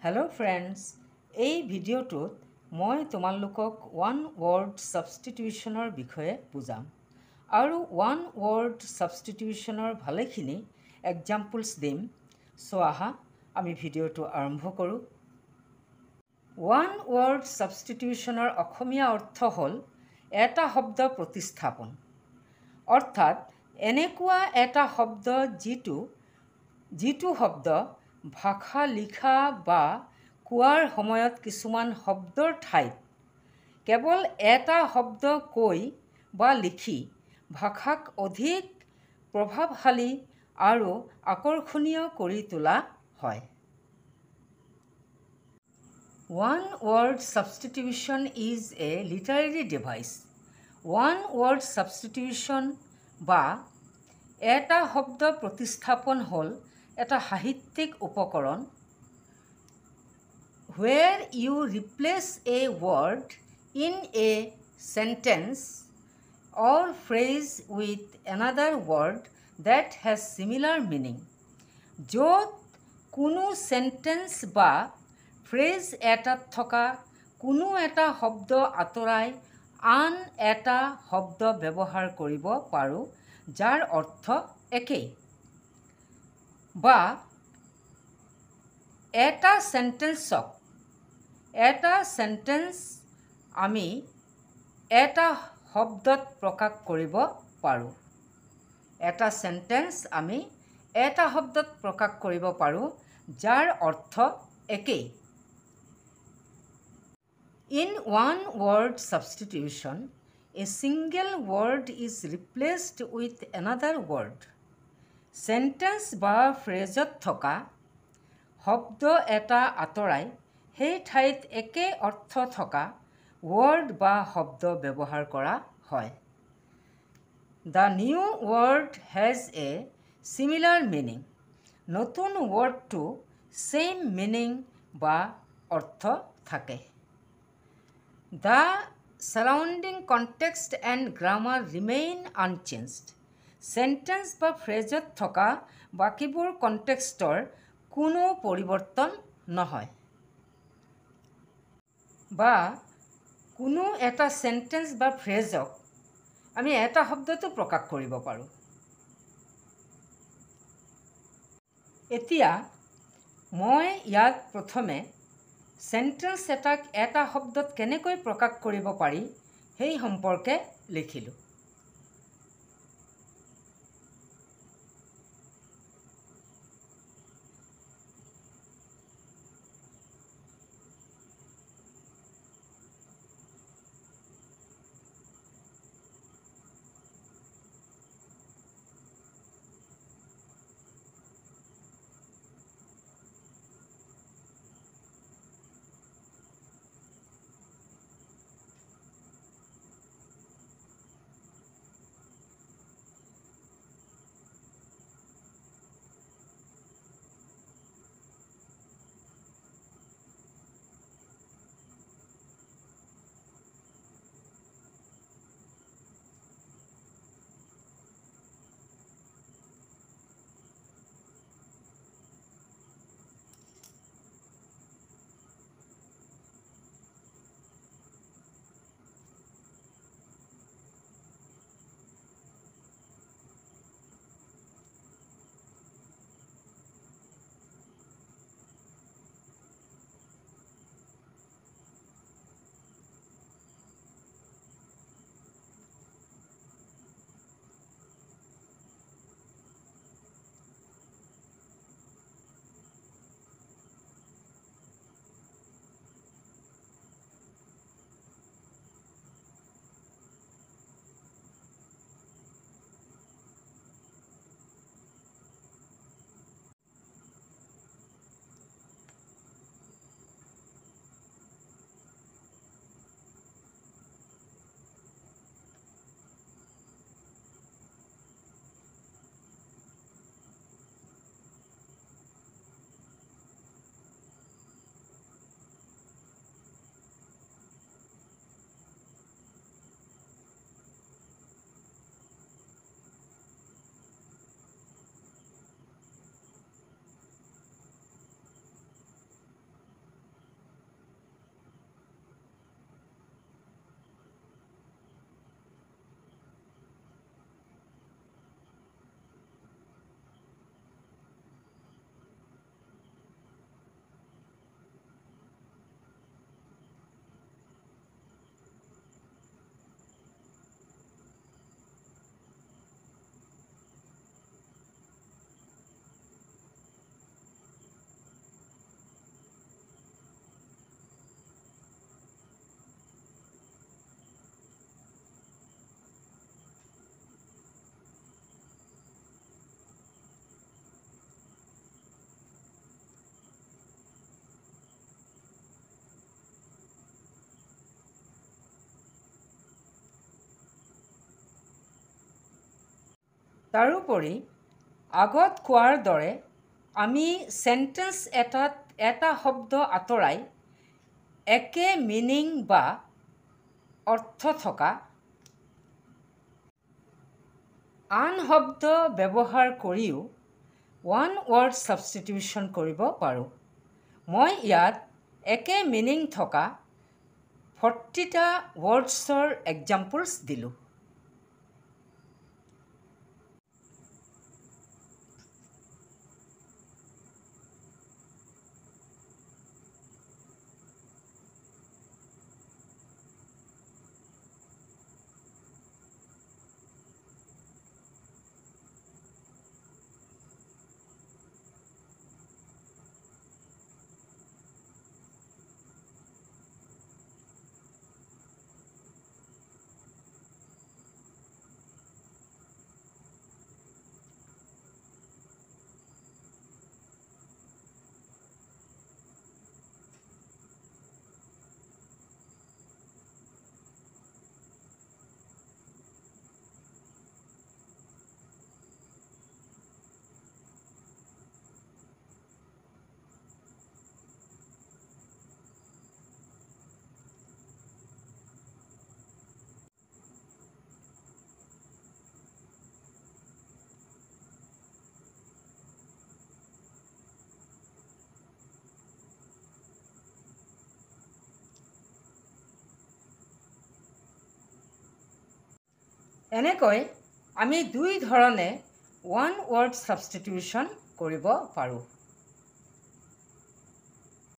Hello' friends, এই ভিডিঅ'টোত মই তোমালোকক ওৱান ৱৰ্ড ছাবষ্টিটিউশ্যনৰ বিষয়ে বুজাম আৰু ওৱান ৱৰ্ড ছাবষ্টিটিউশ্যনৰ ভালেখিনি এক্সাম্পলছ দিম। চ' আহা আমি ভিডিঅ'টো আৰম্ভ কৰোঁ। ওৱান ৱৰ্ড ছাবষ্টিটিউশ্যনৰ অসমীয়া অৰ্থ হ'ল এটা শব্দ প্ৰতিস্থাপন, অৰ্থাৎ এনেকুৱা এটা শব্দ যিটো শব্দ ভাষা লিখা বা কোৱাৰ সময়ত কিছুমান শব্দৰ ঠাইত কেৱল এটা শব্দ কৈ বা লিখি ভাষাক অধিক প্ৰভাৱশালী আৰু আকৰ্ষণীয় কৰি তোলা হয়। One word substitution is a literary device. One word substitution বা এটা শব্দ প্ৰতিস্থাপন হ'ল এটা সাহিত্যিক উপকৰণ where you replace a word in a sentence or phrase with another word that has similar meaning. য'ত কোনো সেন্টেন্স বা ফ্ৰেজ এটাত থকা কোনো এটা শব্দ আঁতৰাই আন এটা শব্দ ব্যৱহাৰ কৰিব পাৰোঁ যাৰ অৰ্থ একেই, বা এটা সেন্টেন্স আমি এটা শব্দত প্ৰকাশ কৰিব পাৰোঁ। এটা সেন্টেন্স আমি এটা শব্দত প্ৰকাশ কৰিব পাৰোঁ যাৰ অৰ্থ একেই। In one word substitution, a single word is replaced with another word. Sentence বা ফ্ৰেজত থকা শব্দ এটা আঁতৰাই সেই ঠাইত একে অৰ্থ থকা ৱৰ্ড বা শব্দ ব্যৱহাৰ কৰা হয়। The new word has a similar meaning. নতুন ৱৰ্ডটো same meaning বা অৰ্থ থাকে। The surrounding context and grammar remain unchanged. Sentence বা ফ্ৰেজত থকা বাকীবোৰ কণ্টেক্সটৰ কোনো পৰিৱৰ্তন নহয়। বা কোনো এটা সেন্টেন্স বা ফ্ৰেজক আমি এটা শব্দতো প্ৰকাশ কৰিব পাৰোঁ। এতিয়া মই ইয়াত প্ৰথমে সেন্টেন্স এটাক এটা শব্দত কেনেকৈ প্ৰকাশ কৰিব পাৰি সেই সম্পৰ্কে লিখিলোঁ। তাৰোপৰি আগত কোৱাৰ দৰে আমি চেণ্টেন্স এটাত এটা শব্দ আঁতৰাই একে মিনিং বা অৰ্থ থকা আন শব্দ ব্যৱহাৰ কৰিও ওৱান ৱৰ্ড ছাবষ্টিটিউশ্যন কৰিব পাৰোঁ। মই ইয়াত একে মিনিং থকা 40টা ৱৰ্ডছৰ এক্সাম্পলছ দিলোঁ। এনেকৈ আমি দুই ধৰণে ওৱান ৱৰ্ড ছাবষ্টিটিউশ্যন কৰিব পাৰোঁ।